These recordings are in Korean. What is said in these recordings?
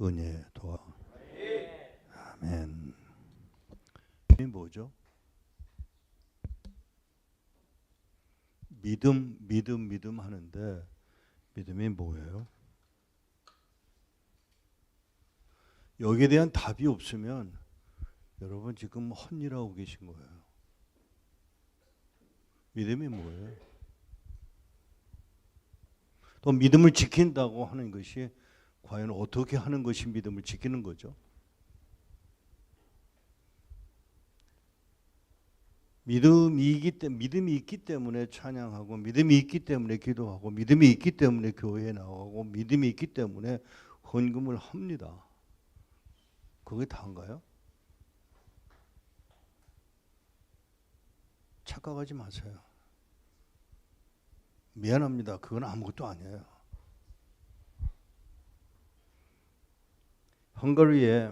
은혜 도와. 아멘. 이 뭐죠? 믿음 하는데 믿음이 뭐예요? 여기에 대한 답이 없으면 여러분 지금 헛일하고 계신 거예요. 믿음이 뭐예요? 또 믿음을 지킨다고 하는 것이 과연 어떻게 하는 것이 믿음을 지키는 거죠? 믿음이 있기 때문에 찬양하고, 믿음이 있기 때문에 기도하고, 믿음이 있기 때문에 교회에 나가고, 믿음이 있기 때문에 헌금을 합니다. 그게 다인가요? 착각하지 마세요. 미안합니다. 그건 아무것도 아니에요. 헝가리에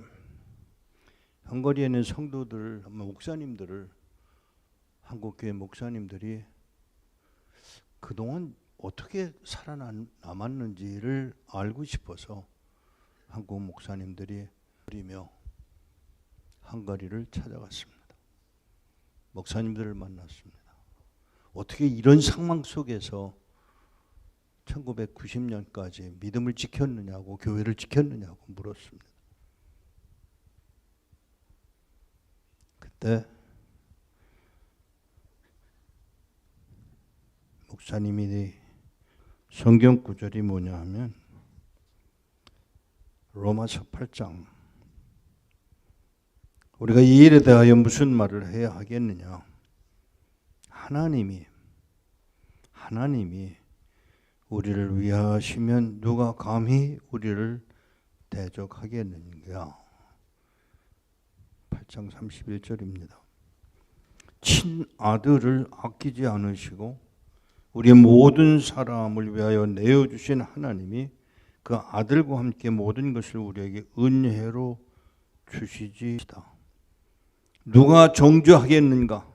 있는 성도들, 목사님들을, 한국교회 목사님들이 그동안 어떻게 살아남았는지를 알고 싶어서 한국 목사님들이 그리며 헝가리를 찾아갔습니다. 목사님들을 만났습니다. 어떻게 이런 상황 속에서 1990년까지 믿음을 지켰느냐고, 교회를 지켰느냐고 물었습니다. 그때 목사님이 성경 구절이 뭐냐 하면 로마서 8장, 우리가 이 일에 대하여 무슨 말을 해야 하겠느냐, 하나님이 우리를 위하시면 누가 감히 우리를 대적하겠느냐. 8장 31절입니다. 친아들을 아끼지 않으시고 우리의 모든 사람을 위하여 내어주신 하나님이 그 아들과 함께 모든 것을 우리에게 은혜로 주시지다. 누가 정죄하겠는가?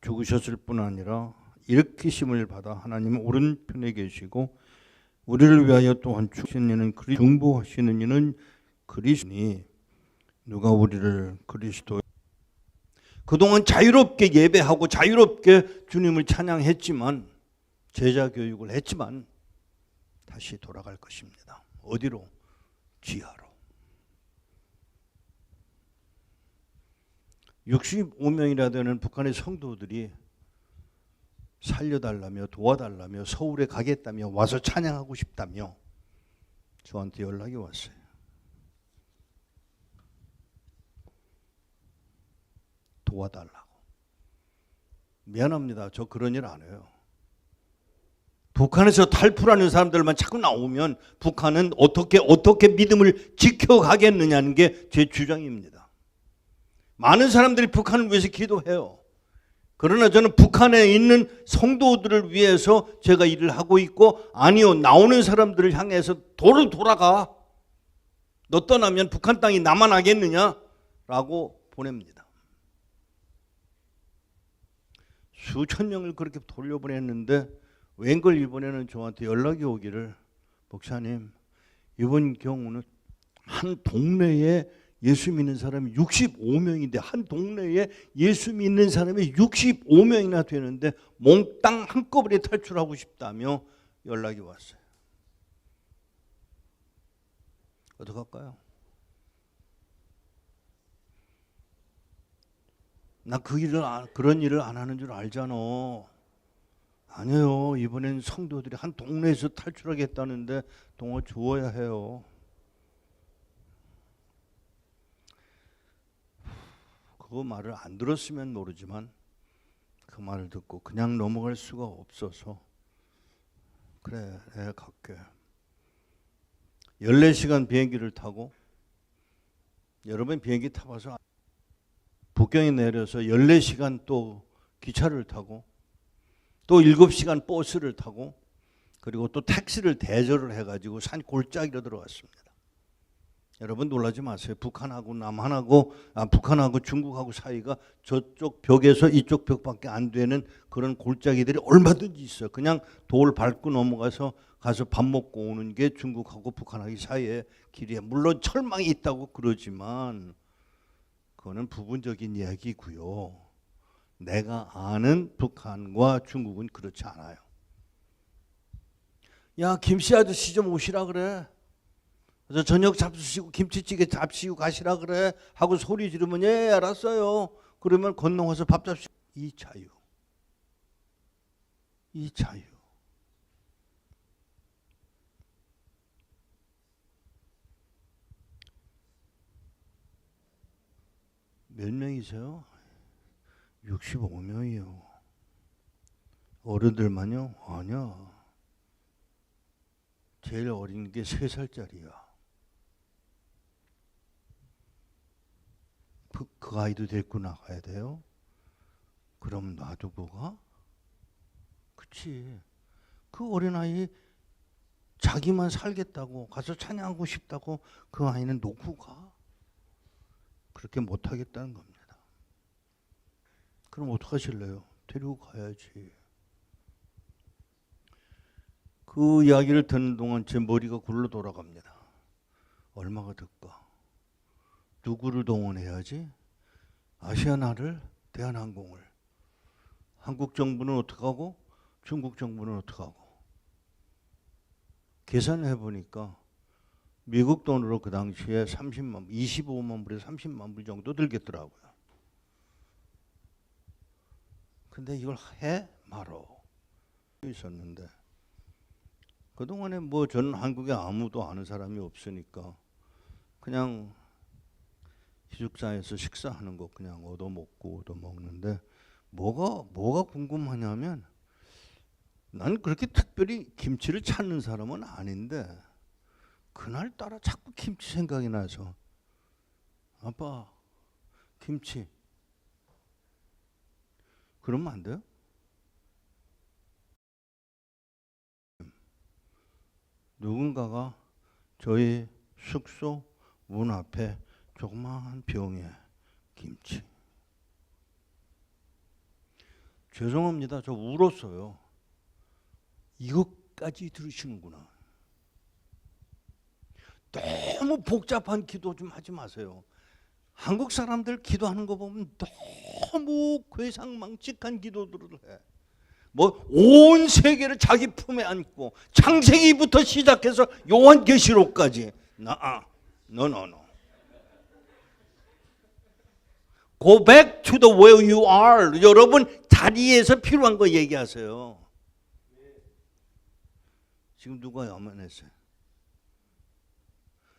죽으셨을 뿐 아니라 일으키심을 받아 하나님 오른편에 계시고 우리를 위하여 또한 죽으신 이는 중보하시는 이는 그리스도니 누가 우리를 그리스도. 그동안 자유롭게 예배하고 자유롭게 주님을 찬양했지만, 제자 교육을 했지만 다시 돌아갈 것입니다. 어디로? 지하로. 65명이나 되는 북한의 성도들이 살려달라며 도와달라며 서울에 가겠다며 와서 찬양하고 싶다며 저한테 연락이 왔어요. 도와달라고. 미안합니다. 저 그런 일 안 해요. 북한에서 탈출하는 사람들만 자꾸 나오면 북한은 어떻게 믿음을 지켜가겠느냐는 게 제 주장입니다. 많은 사람들이 북한을 위해서 기도해요. 그러나 저는 북한에 있는 성도들을 위해서 제가 일을 하고 있고, 아니요, 나오는 사람들을 향해서 돌아가. 너 떠나면 북한 땅이 남아나겠느냐라고 보냅니다. 수천 명을 그렇게 돌려보냈는데 웬걸 이번에는 저한테 연락이 오기를, 목사님, 이번 경우는 한 동네에 예수 믿는 사람이 65명인데 한 동네에 예수 믿는 사람이 65명이나 되는데 몽땅 한꺼번에 탈출하고 싶다며 연락이 왔어요. 어떡할까요? 나 그런 일을 안 하는 줄 알잖아. 아니에요. 이번엔 성도들이 한 동네에서 탈출하겠다는데 도와줘야 해요. 그 말을 안 들었으면 모르지만 그 말을 듣고 그냥 넘어갈 수가 없어서, 그래, 내가 갈게. 14시간 비행기를 타고, 여러분 비행기 타봐서 북경에 내려서 14시간 또 기차를 타고 또 7시간 버스를 타고 그리고 또 택시를 대절을 해가지고 산 골짜기로 들어갔습니다. 여러분 놀라지 마세요. 북한하고 중국하고 사이가 저쪽 벽에서 이쪽 벽밖에 안 되는 그런 골짜기들이 얼마든지 있어요. 그냥 돌 밟고 넘어가서 가서 밥 먹고 오는 게 중국하고 북한하고 사이의 길이에요. 물론 철망이 있다고 그러지만 그거는 부분적인 이야기고요. 내가 아는 북한과 중국은 그렇지 않아요. 야, 김씨 아저씨 좀 오시라 그래. 그래서 저녁 잡수시고 김치찌개 잡수시고 가시라 그래 하고 소리 지르면 예 알았어요. 그러면 건너가서 밥 잡수시고. 이 자유. 이 자유. 몇 명이세요? 65명이요. 어른들만요? 아니야. 제일 어린 게 3살짜리야. 그 아이도 데리고 나가야 돼요? 그럼 놔두고 가? 그치. 그 어린아이 자기만 살겠다고 가서 찬양하고 싶다고 그 아이는 놓고 가? 그렇게 못하겠다는 겁니다. 그럼 어떡하실래요? 데리고 가야지. 그 이야기를 듣는 동안 제 머리가 굴러 돌아갑니다. 얼마가 들까? 누구를 동원해야지? 아시아나를, 대한항공을. 한국 정부는 어떻게 하고 중국 정부는 어떻게 하고. 계산을 해보니까 미국 돈으로 그 당시에 30만, 25만 불에 30만 불 정도 들겠더라고요. 근데 이걸 해 말어 있었는데 그동안에 뭐 저는 한국에 아무도 아는 사람이 없으니까 그냥 기숙사에서 식사하는 거 그냥 얻어먹는데 뭐가 궁금하냐면 난 그렇게 특별히 김치를 찾는 사람은 아닌데 그날따라 자꾸 김치 생각이 나서 아빠 김치 그러면 안 돼요? 누군가가 저희 숙소 문 앞에 조그마한 병에 김치. 죄송합니다. 저 울었어요. 이것까지 들으시는구나. 너무 복잡한 기도 좀 하지 마세요. 한국 사람들 기도하는 거 보면 너무 괴상망측한 기도들을 해. 뭐 온 세계를 자기 품에 안고 창세기부터 시작해서 요한계시록까지 no. Go back to the where you are. 여러분 자리에서 필요한 거 얘기하세요. 지금 누가 야만했어요?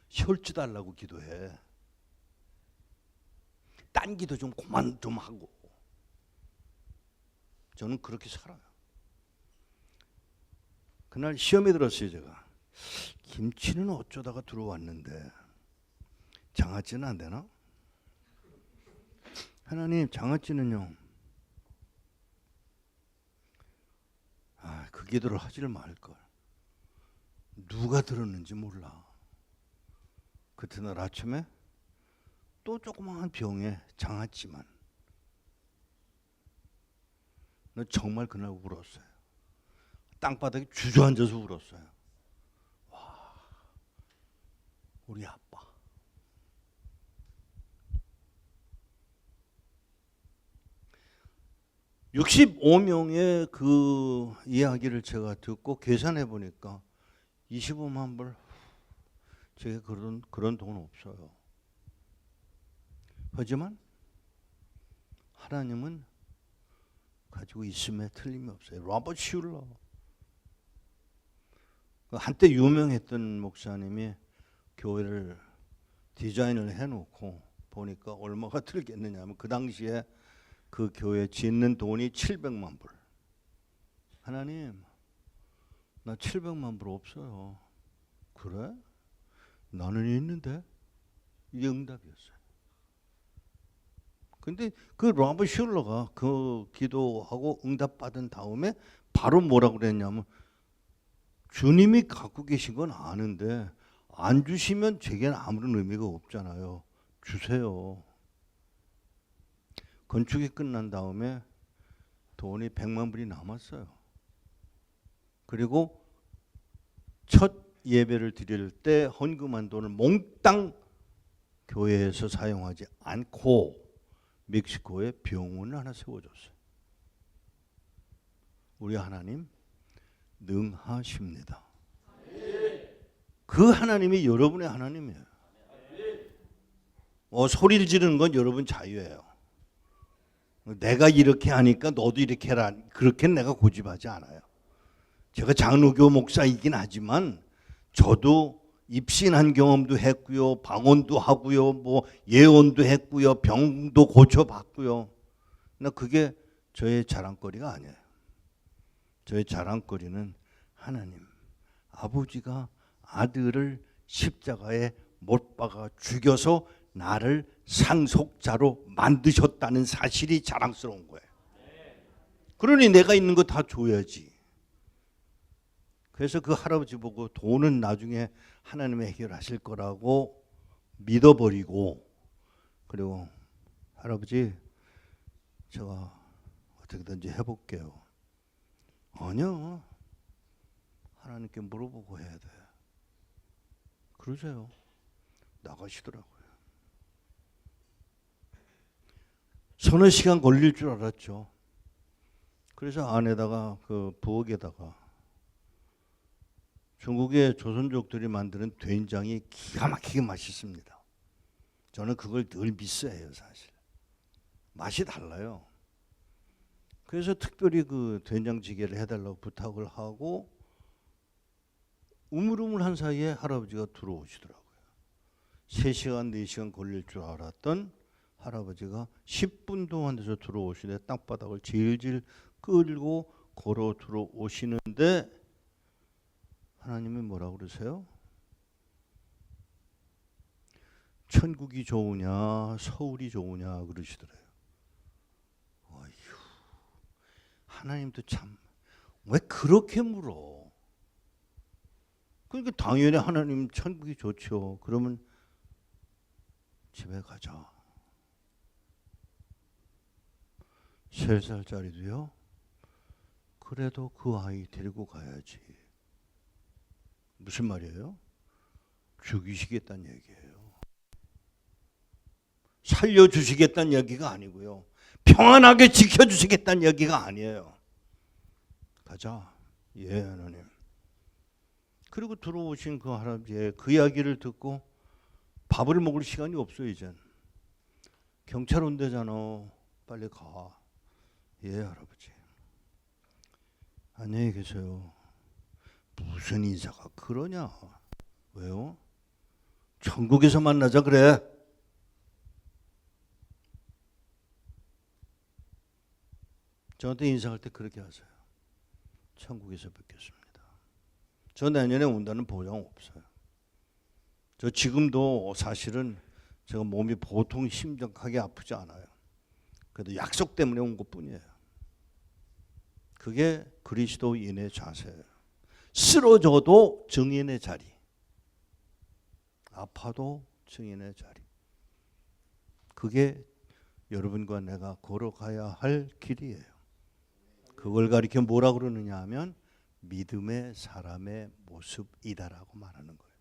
혈주 달라고 기도해. 딴 기도 좀 그만 좀 하고. 저는 그렇게 살아요. 그날 시험에 들었어요. 제가 김치는 어쩌다가 들어왔는데 장아찌는 안 되나? 하나님 장아찌는요. 그 기도를 하지를 말걸. 누가 들었는지 몰라. 그날 아침에 또 조그마한 병에 장아찌만. 나 정말 그날 울었어요. 땅바닥에 주저앉아서 울었어요. 와, 우리 아빠. (65명의) 그 이야기를 제가 듣고 계산해 보니까 25만 불. 제가 그런 돈 없어요. 하지만 하나님은 가지고 있음에 틀림이 없어요. 로버트 슐러. 한때 유명했던 목사님이 교회를 디자인을 해놓고 보니까 얼마가 들겠느냐 하면 그 당시에 그 교회 짓는 돈이 700만 불. 하나님, 나 700만 불 없어요. 그래? 나는 있는데? 이게 응답이었어요. 근데 그 로버트 슐러가 그 기도하고 응답받은 다음에 바로 뭐라고 그랬냐면 주님이 갖고 계신 건 아는데 안 주시면 제게는 아무런 의미가 없잖아요. 주세요. 건축이 끝난 다음에 돈이 100만 불이 남았어요. 그리고 첫 예배를 드릴 때 헌금한 돈을 몽땅 교회에서 사용하지 않고 멕시코에 병원을 하나 세워줬어요. 우리 하나님 능하십니다. 그 하나님이 여러분의 하나님이에요. 소리를 지르는 건 여러분 자유예요. 내가 이렇게 하니까 너도 이렇게 해라. 그렇게 내가 고집하지 않아요. 제가 장로교 목사이긴 하지만 저도 입신한 경험도 했고요. 방언도 하고요. 뭐 예언도 했고요. 병도 고쳐봤고요. 나 그게 저의 자랑거리가 아니에요. 저의 자랑거리는 하나님, 아버지가 아들을 십자가에 못 박아 죽여서 나를 상속자로 만드셨다는 사실이 자랑스러운 거예요. 그러니 내가 있는 거 다 줘야지. 그래서 그 할아버지 보고 돈은 나중에 하나님이 해결하실 거라고 믿어버리고, 그리고 할아버지 제가 어떻게든지 해볼게요. 아니요, 하나님께 물어보고 해야 돼. 그러세요. 나가시더라고요. 서너 시간 걸릴 줄 알았죠. 그래서 안에다가 그 부엌에다가 중국의 조선족들이 만드는 된장이 기가 막히게 맛있습니다. 저는 그걸 늘 미스해요, 사실. 맛이 달라요. 그래서 특별히 그 된장찌개를 해달라고 부탁을 하고 우물우물한 사이에 할아버지가 들어오시더라고요. 3시간, 4시간 걸릴 줄 알았던 할아버지가 10분도 안 돼서 들어오시는데 땅바닥을 질질 끌고 걸어 들어오시는데 하나님이 뭐라고 그러세요? 천국이 좋으냐 서울이 좋으냐 그러시더래요. 어휴, 하나님도 참 왜 그렇게 물어? 그러니까 당연히 하나님 천국이 좋죠. 그러면 집에 가자. 3살짜리도요. 그래도 그 아이 데리고 가야지. 무슨 말이에요? 죽이시겠다는 얘기예요. 살려주시겠다는 얘기가 아니고요. 평안하게 지켜주시겠다는 얘기가 아니에요. 가자. 예, 하나님. 그리고 들어오신 그 할아버지의 그 이야기를 듣고 밥을 먹을 시간이 없어요, 이젠. 경찰 온대잖아. 빨리 가. 예, 할아버지. 안녕히 계세요. 무슨 인사가 그러냐? 왜요? 천국에서 만나자 그래. 저한테 인사할 때 그렇게 하세요. 천국에서 뵙겠습니다. 저 내년에 온다는 보장 없어요. 저 지금도 사실은 제가 몸이 보통 심각하게 아프지 않아요. 그래도 약속 때문에 온 것뿐이에요. 그게 그리스도인의 자세예요. 쓰러져도 증인의 자리, 아파도 증인의 자리. 그게 여러분과 내가 걸어가야 할 길이에요. 그걸 가리켜 뭐라 그러느냐 하면 믿음의 사람의 모습이다라고 말하는 거예요.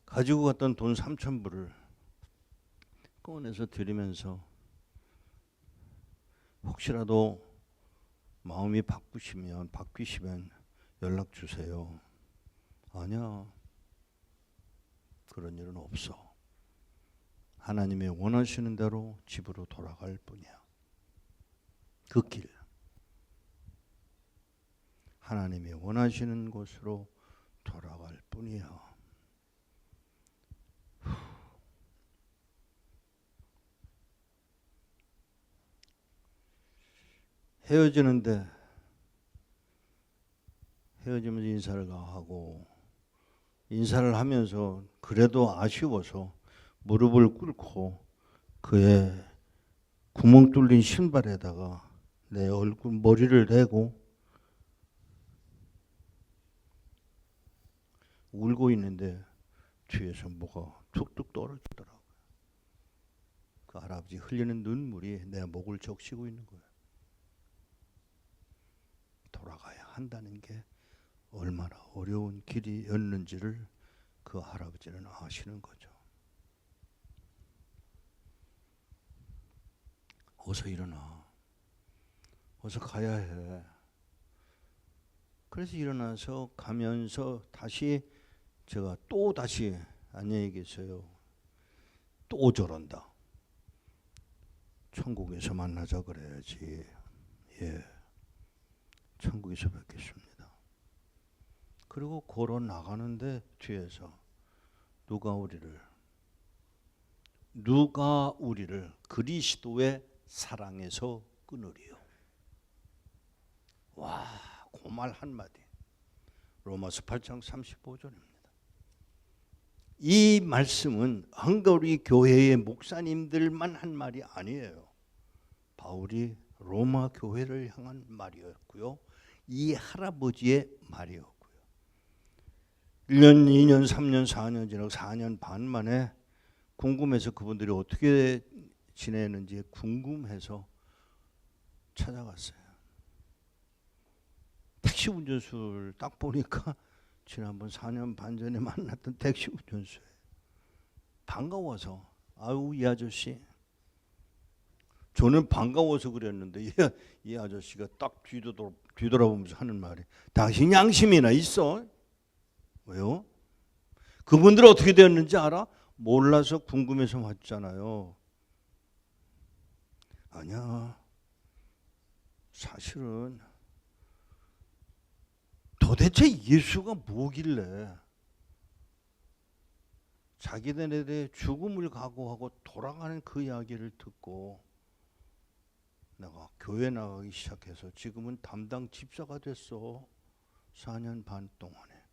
가지고 갔던 돈 3,000불을 꺼내서 드리면서 혹시라도 마음이 바뀌시면 연락 주세요. 아니야. 그런 일은 없어. 하나님이 원하시는 대로 집으로 돌아갈 뿐이야. 그 길. 하나님이 원하시는 곳으로 돌아갈 뿐이야. 헤어지는데 헤어지면서 인사를 하고 인사를 하면서 그래도 아쉬워서 무릎을 꿇고 그의 구멍 뚫린 신발에다가 내 얼굴 머리를 대고 울고 있는데 뒤에서 뭐가 툭툭 떨어지더라고요. 그 할아버지 흘리는 눈물이 내 목을 적시고 있는 거예요. 돌아가야 한다는 게 얼마나 어려운 길이었는지를 그 할아버지는 아시는 거죠. 어서 일어나. 어서 가야 해. 그래서 일어나서 가면서 다시 제가 또 다시 안녕히 계세요. 또 저런다. 천국에서 만나자 그래야지. 예, 천국에서 뵙겠습니다. 그리고 걸어 나가는데 뒤에서 누가 우리를 그리스도의 사랑에서 끊으리요. 와, 그 말 한마디. 로마서 8장 35절입니다. 이 말씀은 헝가리 교회의 목사님들만 한 말이 아니에요. 바울이 로마 교회를 향한 말이었고요. 이 할아버지의 말이었고요. 1년, 2년, 3년, 4년 지나고 4년 반 만에 궁금해서 그분들이 어떻게 지내는지 궁금해서 찾아갔어요. 택시 운전수를 딱 보니까 지난번 4년 반 전에 만났던 택시 운전수예요. 반가워서 아유 이 아저씨. 저는 반가워서 그랬는데 이 아저씨가 딱 뒤돌아보면서 하는 말이 당신 양심이나 있어? 왜요? 그분들 어떻게 되었는지 알아? 몰라서 궁금해서 왔잖아요. 아니야. 사실은 도대체 예수가 뭐길래 자기들에 죽음을 각오하고 돌아가는 그 이야기를 듣고 내가 교회 나가기 시작해서 지금은 담당 집사가 됐어. 4년 반 동안에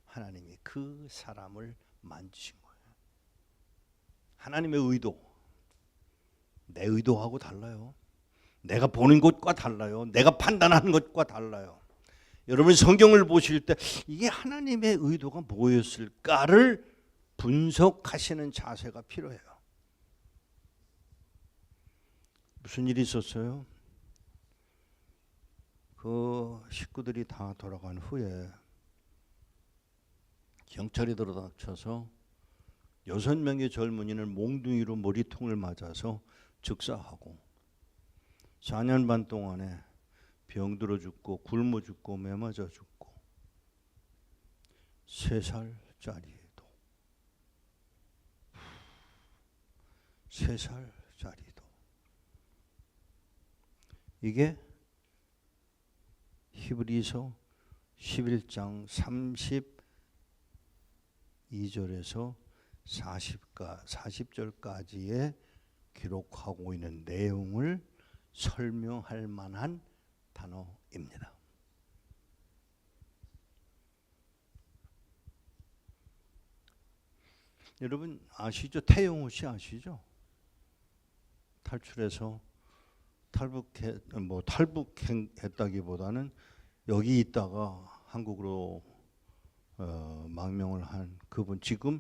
하나님이 그 사람을 만지신 거예요. 하나님의 의도, 내 의도하고 달라요. 내가 보는 것과 달라요. 내가 판단하는 것과 달라요. 여러분 성경을 보실 때 이게 하나님의 의도가 뭐였을까를 분석하시는 자세가 필요해요. 무슨 일이 있었어요? 그 식구들이 다 돌아간 후에 경찰이 들어닥쳐서 6명의 젊은이는 몽둥이로 머리통을 맞아서 즉사하고 4년 반 동안에 병들어 죽고 굶어 죽고 매맞아 죽고 3살짜리도 3살짜리도 이게 히브리서 11장 32절에서 40절까지의 기록하고 있는 내용을 설명할 만한 단어입니다. 여러분 아시죠? 태용호 씨 아시죠? 탈출해서 탈북했다기보다는 여기 있다가 한국으로 망명을 한 그분 지금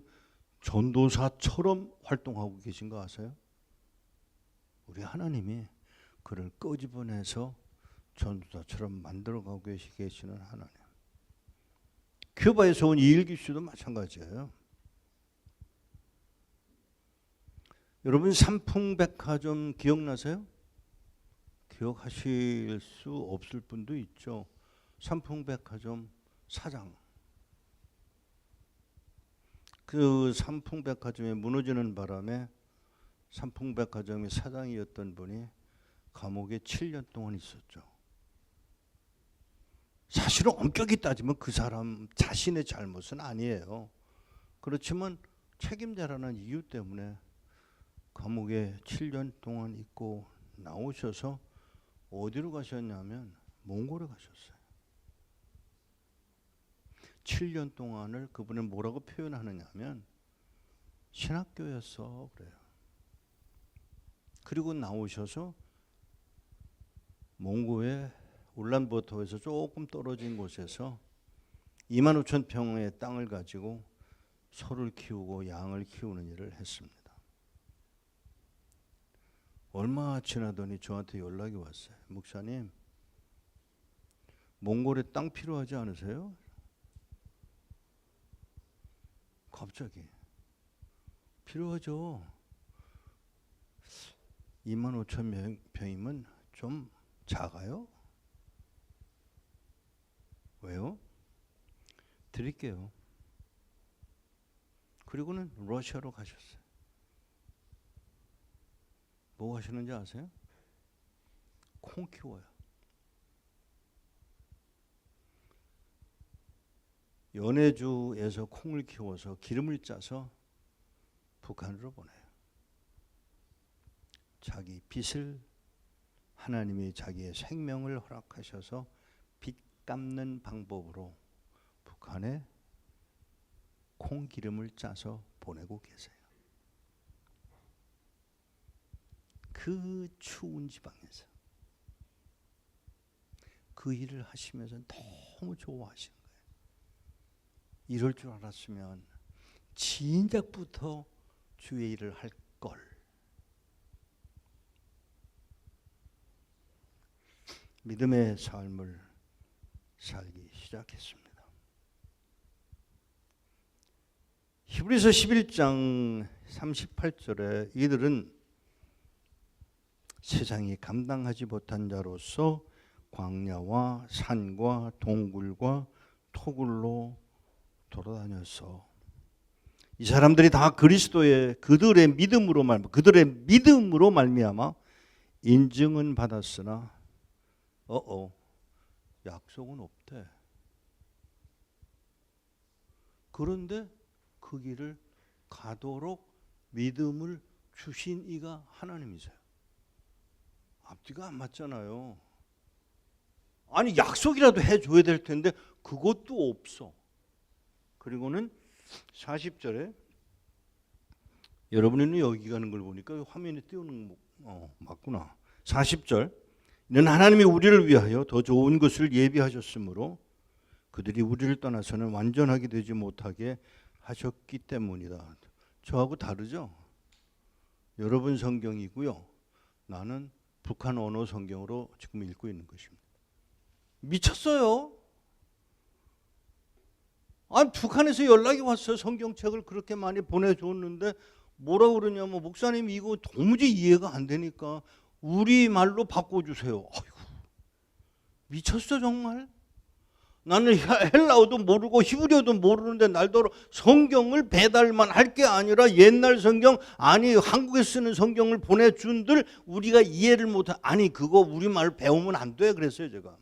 전도사처럼 활동하고 계신 거 아세요? 우리 하나님이 그를 끄집어내서 전도사처럼 만들어가고 계시는 하나님. 큐바에서 온 이일기 씨도 마찬가지예요. 여러분 삼풍백화점 기억나세요? 기억하실 수 없을 분도 있죠. 삼풍백화점 사장. 그 삼풍백화점이 무너지는 바람에 삼풍백화점의 사장이었던 분이 감옥에 7년 동안 있었죠. 사실은 엄격히 따지면 그 사람 자신의 잘못은 아니에요. 그렇지만 책임자라는 이유 때문에 감옥에 7년 동안 있고 나오셔서 어디로 가셨냐면 몽골에 가셨어요. 7년 동안을 그분은 뭐라고 표현하느냐면 신학교였어 그래요. 그리고 나오셔서 몽고의 울란바토르에서 조금 떨어진 곳에서 25,000평의 땅을 가지고 소를 키우고 양을 키우는 일을 했습니다. 얼마 지나더니 저한테 연락이 왔어요. 목사님, 몽골에 땅 필요하지 않으세요? 갑자기 필요하죠. 25,000평이면 좀 작아요? 왜요? 드릴게요. 그리고는 러시아로 가셨어요. 뭐 하시는지 아세요? 콩 키워요. 연해주에서 콩을 키워서 기름을 짜서 북한으로 보내요. 자기 빚을 하나님이 자기의 생명을 허락하셔서 빚 갚는 방법으로 북한에 콩기름을 짜서 보내고 계세요. 그 추운 지방에서 그 일을 하시면서 너무 좋아하시는 거예요. 이럴 줄 알았으면 진작부터 주의 일을 할 걸. 믿음의 삶을 살기 시작했습니다. 히브리서 11장 38절에 이들은 세상이 감당하지 못한 자로서 광야와 산과 동굴과 토굴로 돌아다녔어. 이 사람들이 다 그리스도의 그들의 믿음으로 말미암아 인증은 받았으나 약속은 없대. 그런데 그 길을 가도록 믿음을 주신 이가 하나님이세요. 앞뒤가 안 맞잖아요. 아니 약속이라도 해줘야 될 텐데 그것도 없어. 그리고는 40절에 여러분이 여기 가는 걸 보니까 화면에 띄우는 맞구나. 40절 이는 하나님이 우리를 위하여 더 좋은 것을 예비하셨으므로 그들이 우리를 떠나서는 완전하게 되지 못하게 하셨기 때문이다. 저하고 다르죠? 여러분 성경이고요. 나는 북한 언어 성경으로 지금 읽고 있는 것입니다. 미쳤어요. 아니 북한에서 연락이 왔어요. 성경책을 그렇게 많이 보내줬는데 뭐라 그러냐면 목사님 이거 도무지 이해가 안 되니까 우리말로 바꿔주세요. 아이고, 미쳤어 정말. 나는 헬라어도 모르고 히브리어도 모르는데 날더러 성경을 배달만 할 게 아니라 옛날 성경 아니 한국에 쓰는 성경을 보내준들 우리가 이해를 못해. 아니 그거 우리말 배우면 안 돼 그랬어요 제가.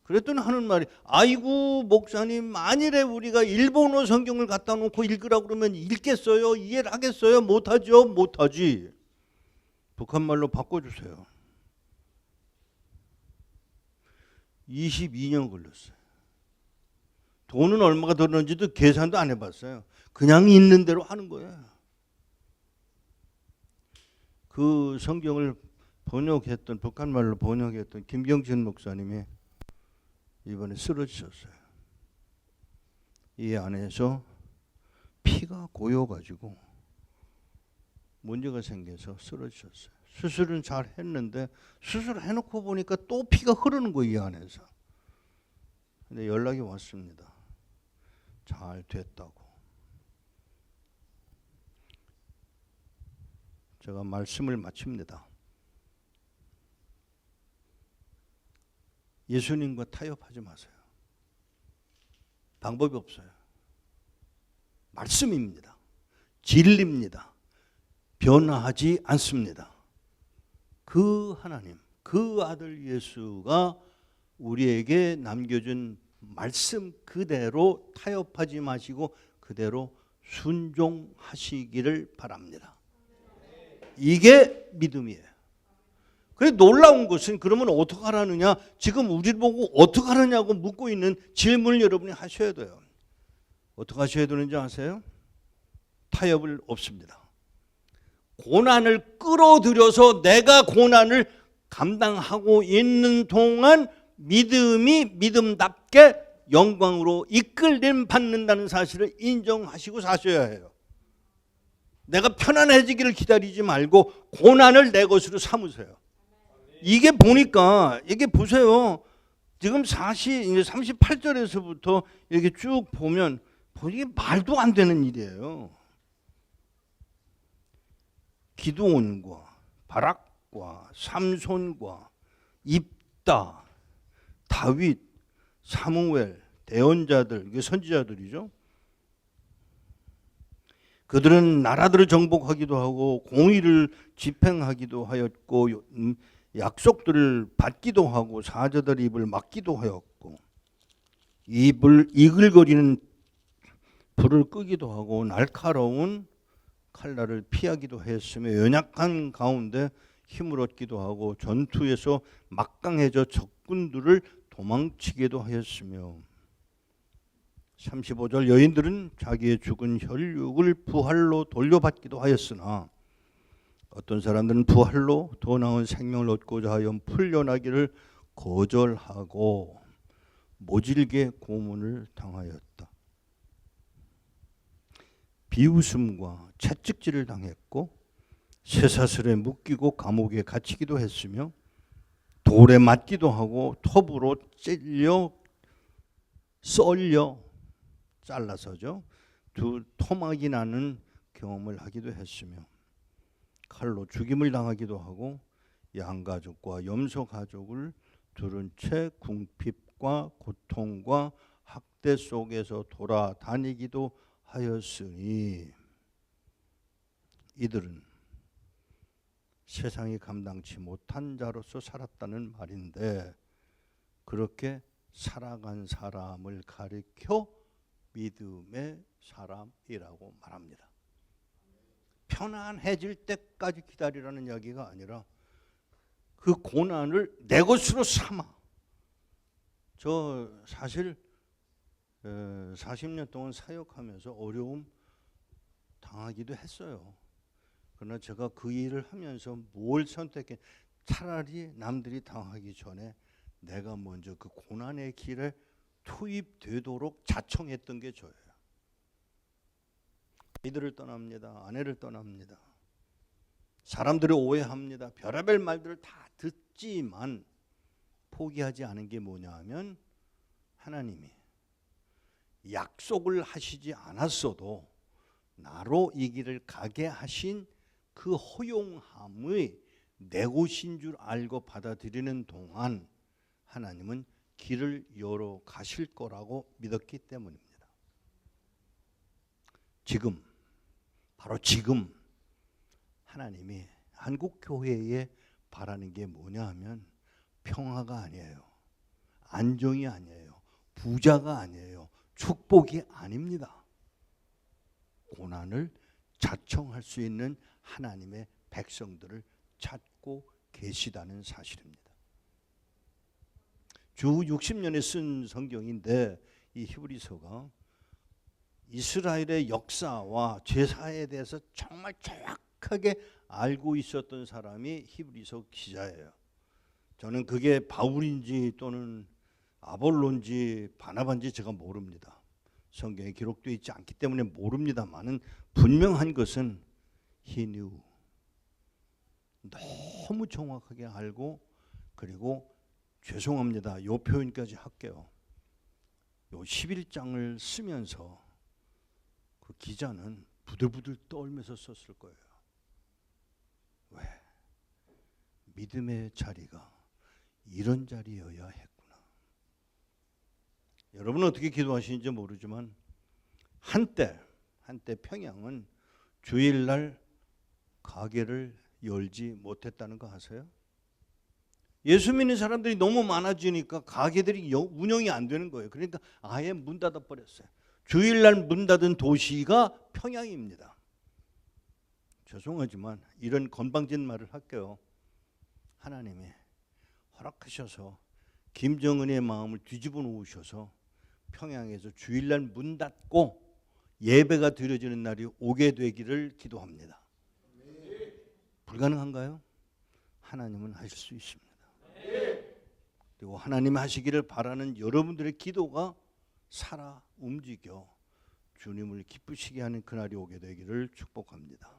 그랬더니 하는 말이 아이고 목사님 만일에 우리가 일본어 성경을 갖다 놓고 읽으라고 그러면 읽겠어요? 이해를 하겠어요? 못하죠? 못하지. 북한말로 바꿔주세요. 22년 걸렸어요. 돈은 얼마가 들었는지도 계산도 안 해봤어요. 그냥 있는 대로 하는 거예요. 그 성경을 번역했던 북한말로 번역했던 김경진 목사님이 이번에 쓰러지셨어요. 이 안에서 피가 고여가지고 문제가 생겨서 쓰러지셨어요. 수술은 잘 했는데 수술해놓고 보니까 또 피가 흐르는 거예요. 이 안에서. 근데 연락이 왔습니다. 잘 됐다고. 제가 말씀을 마칩니다. 예수님과 타협하지 마세요. 방법이 없어요. 말씀입니다. 진리입니다. 변화하지 않습니다. 그 하나님, 그 아들 예수가 우리에게 남겨준 말씀 그대로 타협하지 마시고 그대로 순종하시기를 바랍니다. 이게 믿음이에요. 그래 놀라운 것은 그러면 어떻게 하라느냐? 지금 우리를 보고 어떻게 하느냐고 묻고 있는 질문을 여러분이 하셔야 돼요. 어떻게 하셔야 되는지 아세요? 타협을 없습니다. 고난을 끌어들여서 내가 고난을 감당하고 있는 동안 믿음이 믿음답게 영광으로 이끌림 받는다는 사실을 인정하시고 사셔야 해요. 내가 편안해지기를 기다리지 말고 고난을 내 것으로 삼으세요. 이게 보니까 이게 보세요. 지금 38절에서부터 이렇게 쭉 보면 이게 말도 안 되는 일이에요. 기드온과 바락과 삼손과 입다, 다윗, 사무엘, 대언자들, 이게 선지자들이죠. 그들은 나라들을 정복하기도 하고 공의를 집행하기도 하였고 약속들을 받기도 하고 사자들의 입을 막기도 하였고 입을 이글거리는 불을 끄기도 하고 날카로운 칼날을 피하기도 했으며 연약한 가운데 힘을 얻기도 하고 전투에서 막강해져 적군들을 도망치기도 하였으며 35절 여인들은 자기의 죽은 혈육을 부활로 돌려받기도 하였으나 어떤 사람들은 부활로 더 나은 생명을 얻고자 하여 풀려나기를 거절하고 모질게 고문을 당하였다. 비웃음과 채찍질을 당했고 쇠사슬에 묶이고 감옥에 갇히기도 했으며 돌에 맞기도 하고 톱으로 썰려 잘라서죠. 두 토막이 나는 경험을 하기도 했으며 칼로 죽임을 당하기도 하고 양가족과 염소가족을 두른 채 궁핍과 고통과 학대 속에서 돌아다니기도 하였으니 이들은 세상이 감당치 못한 자로서 살았다는 말인데 그렇게 살아간 사람을 가리켜 믿음의 사람이라고 말합니다. 편안해질 때까지 기다리라는 이야기가 아니라 그 고난을 내 것으로 삼아. 저 사실 40년 동안 사역하면서 어려움 당하기도 했어요. 그러나 제가 그 일을 하면서 뭘 선택해? 차라리 남들이 당하기 전에 내가 먼저 그 고난의 길에 투입되도록 자청했던 게 저예요. 아이들을 떠납니다. 아내를 떠납니다. 사람들을 오해합니다. 별의별 말들을 다 듣지만 포기하지 않은 게 뭐냐 하면 하나님이 약속을 하시지 않았어도 나로 이 길을 가게 하신 그 허용함의 내 곳인 줄 알고 받아들이는 동안 하나님은 길을 열어 가실 거라고 믿었기 때문입니다. 지금 바로 지금 하나님이 한국교회에 바라는 게 뭐냐 하면 평화가 아니에요. 안정이 아니에요. 부자가 아니에요. 축복이 아닙니다. 고난을 자청할 수 있는 하나님의 백성들을 찾고 계시다는 사실입니다. 주 60년에 쓴 성경인데 이 히브리서가 이스라엘의 역사와 제사에 대해서 정말 정확하게 알고 있었던 사람이 히브리서 기자예요. 저는 그게 바울인지 또는 아볼로인지 바나바인지 제가 모릅니다. 성경에 기록되어 있지 않기 때문에 모릅니다만은 분명한 것은 he knew. 너무 정확하게 알고 그리고 죄송합니다. 이 표현까지 할게요. 요 11장을 쓰면서 그 기자는 부들부들 떨면서 썼을 거예요. 왜? 믿음의 자리가 이런 자리여야 했구나. 여러분은 어떻게 기도하시는지 모르지만 한때 평양은 주일날 가게를 열지 못했다는 거 아세요? 예수 믿는 사람들이 너무 많아지니까 가게들이 운영이 안 되는 거예요. 그러니까 아예 문 닫아 버렸어요. 주일날 문 닫은 도시가 평양입니다. 죄송하지만 이런 건방진 말을 할게요. 하나님이 허락하셔서 김정은의 마음을 뒤집어 놓으셔서 평양에서 주일날 문 닫고 예배가 드려지는 날이 오게 되기를 기도합니다. 불가능한가요? 하나님은 하실 수 있습니다. 그리고 하나님 하시기를 바라는 여러분들의 기도가 살아 움직여 주님을 기쁘시게 하는 그날이 오게 되기를 축복합니다.